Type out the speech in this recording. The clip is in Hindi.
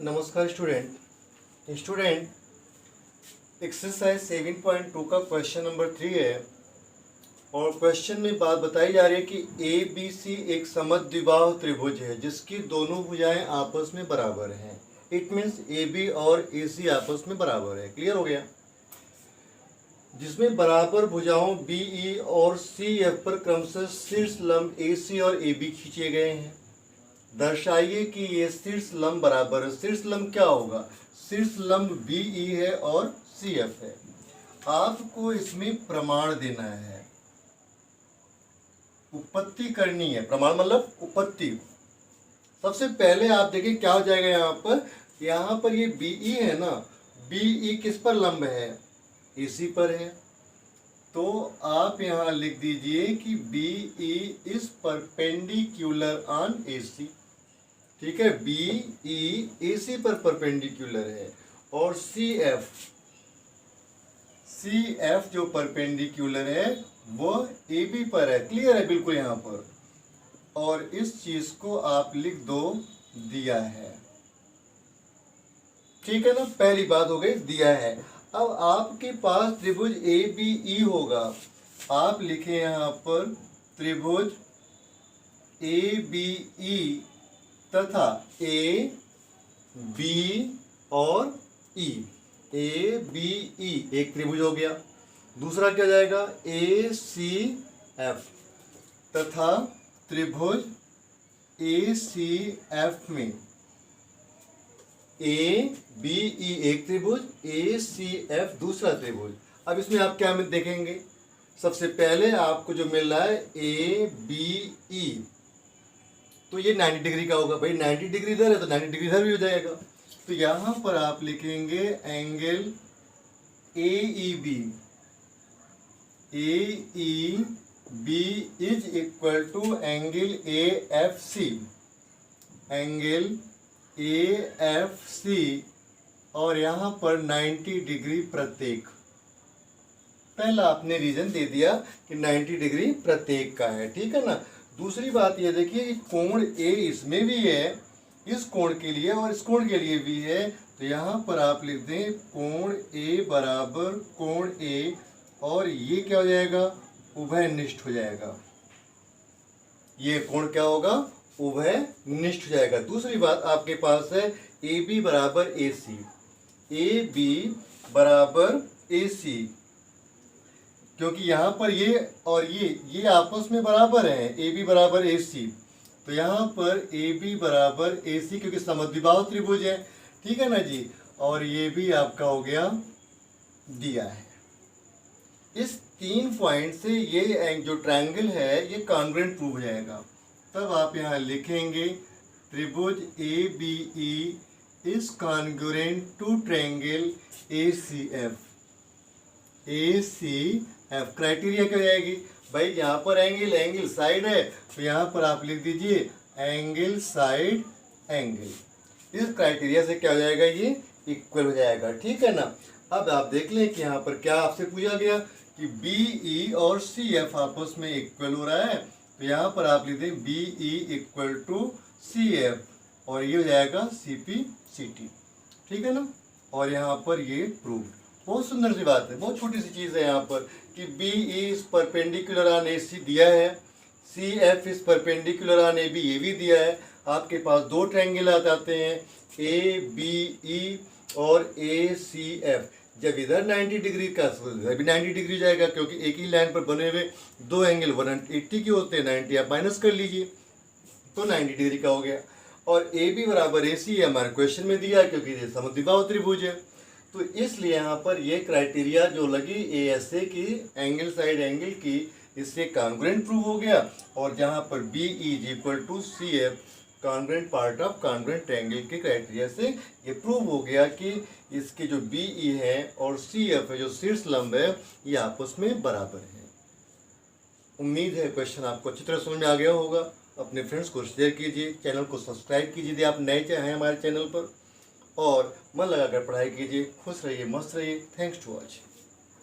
नमस्कार स्टूडेंट एक्सरसाइज 7.2 का क्वेश्चन नंबर 3 है और क्वेश्चन में बात बताई जा रही है कि ए बी सी एक समद्विबाहु त्रिभुज है जिसकी दोनों भुजाएं आपस में बराबर हैं। इट मीन्स ए बी और ए सी आपस में बराबर है। क्लियर हो गया? जिसमें बराबर भुजाओं बी ई और सी एफ पर क्रमशः शीर्ष लंब ए सी और ए बी खींचे गए हैं। दर्शाइए कि ये शीर्ष लंब बराबर है। शीर्ष लंब क्या होगा? शीर्ष लंब बी ई है और सी एफ है। आपको इसमें प्रमाण देना है, उत्पत्ति करनी है। प्रमाण मतलब उत्पत्ति। सबसे पहले आप देखिए क्या हो जाएगा। यहाँ पर ये बी ई है ना, बी ई किस पर लंब है? ए सी पर है। तो आप यहाँ लिख दीजिए कि B E is perpendicular on A C. ठीक है, बी ई ए सी पर परपेंडिकुलर है और सी एफ जो परपेंडिकुलर है वो ए बी पर है। क्लियर है बिल्कुल यहाँ पर। और इस चीज को आप लिख दो, दिया है। ठीक है ना, पहली बात हो गई, दिया है। अब आपके पास त्रिभुज ए बी ई होगा। आप लिखें यहाँ पर त्रिभुज ए बी ई तथा ए बी और ई। ए बी ई एक त्रिभुज हो गया। दूसरा क्या जाएगा? ए सी एफ तथा त्रिभुज ए सी एफ में ए बी ई एक त्रिभुज, ए सी एफ दूसरा त्रिभुज। अब इसमें आप क्या देखेंगे? सबसे पहले आपको जो मिल रहा है ए बी ई, तो ये 90 डिग्री का होगा। भाई 90 डिग्री इधर है तो 90 डिग्री इधर भी हो जाएगा। तो यहां पर आप लिखेंगे angle A E B. A E B is equal to angle A F C. Angle A F C और यहां पर 90 डिग्री प्रत्येक। पहला आपने रीजन दे दिया कि 90 डिग्री प्रत्येक का है। ठीक है ना। दूसरी बात ये देखिए कि कोण ए इसमें भी है, इस कोण के लिए और इस कोण के लिए भी है। तो यहाँ पर आप लिख दें कोण ए बराबर कोण ए, और ये क्या हो जाएगा? उभयनिष्ठ हो जाएगा। ये कोण क्या होगा? उभयनिष्ठ हो जाएगा। दूसरी बात आपके पास है ए बी बराबर ए सी। ए बी बराबर ए सी, क्योंकि यहाँ पर ये और ये आपस में बराबर हैं। ए बी बराबर ए सी, तो यहाँ पर ए बी बराबर ए सी, क्योंकि समद्विबाहु त्रिभुज है। ठीक है ना जी। और ये भी आपका हो गया, दिया है। इस 3 पॉइंट से ये जो ट्रायंगल है ये कॉन्ग्रुएंट प्रूव हो जाएगा। तब आप यहाँ लिखेंगे त्रिभुज A B E is congruent to triangle A C F. A C F criteria क्या हो जाएगी? भाई यहाँ पर एंगल साइड है, तो यहाँ पर आप लिख दीजिए एंगल साइड एंगल। इस क्राइटेरिया से क्या हो जाएगा? ये इक्वल हो जाएगा। ठीक है ना। अब आप देख लें कि यहाँ पर क्या आपसे पूछा गया कि बी ई और सी एफ आपस में इक्वल हो रहा है। तो यहाँ पर आप लिख दें B E equal to C F, और ये हो जाएगा सी पी सी टी। ठीक है ना। और यहाँ पर ये प्रूव। बहुत सुंदर सी बात है, बहुत छोटी सी चीज़ है यहाँ पर कि B is perpendicular on A C दिया है, C F is perpendicular on A B, ये भी दिया है। आपके पास 2 ट्रायंगल आ जाते हैं, ए बी ई और ए सी एफ। जब इधर 90 डिग्री का, इधर भी 90 डिग्री जाएगा, क्योंकि एक ही लाइन पर बने हुए 2 एंगल 180 के होते हैं। 90 आप माइनस कर लीजिए तो 90 डिग्री का हो गया। और ए बी बराबर ए सी हमारे क्वेश्चन में दिया, क्योंकि ये समद्विबाहु त्रिभुज है। तो इसलिए यहाँ पर ये क्राइटेरिया जो लगी ए एस ए की, एंगल साइड एंगल की, इससे कॉन्ग्रुएंट प्रूव हो गया। और जहाँ पर B is equal to C F, congruent part of congruent triangle के क्राइटेरिया से ये प्रूव हो गया कि इसके जो बी ई है और सी एफ है, जो शीर्ष लंब है, ये आपस में बराबर है। उम्मीद है क्वेश्चन आपको अच्छी तरह समझ में आ गया होगा। अपने फ्रेंड्स को शेयर कीजिए, चैनल को सब्सक्राइब कीजिए यदि आप नए हैं हमारे चैनल पर, और मन लगाकर पढ़ाई कीजिए। खुश रहिए, मस्त रहिए। Thanks to watch.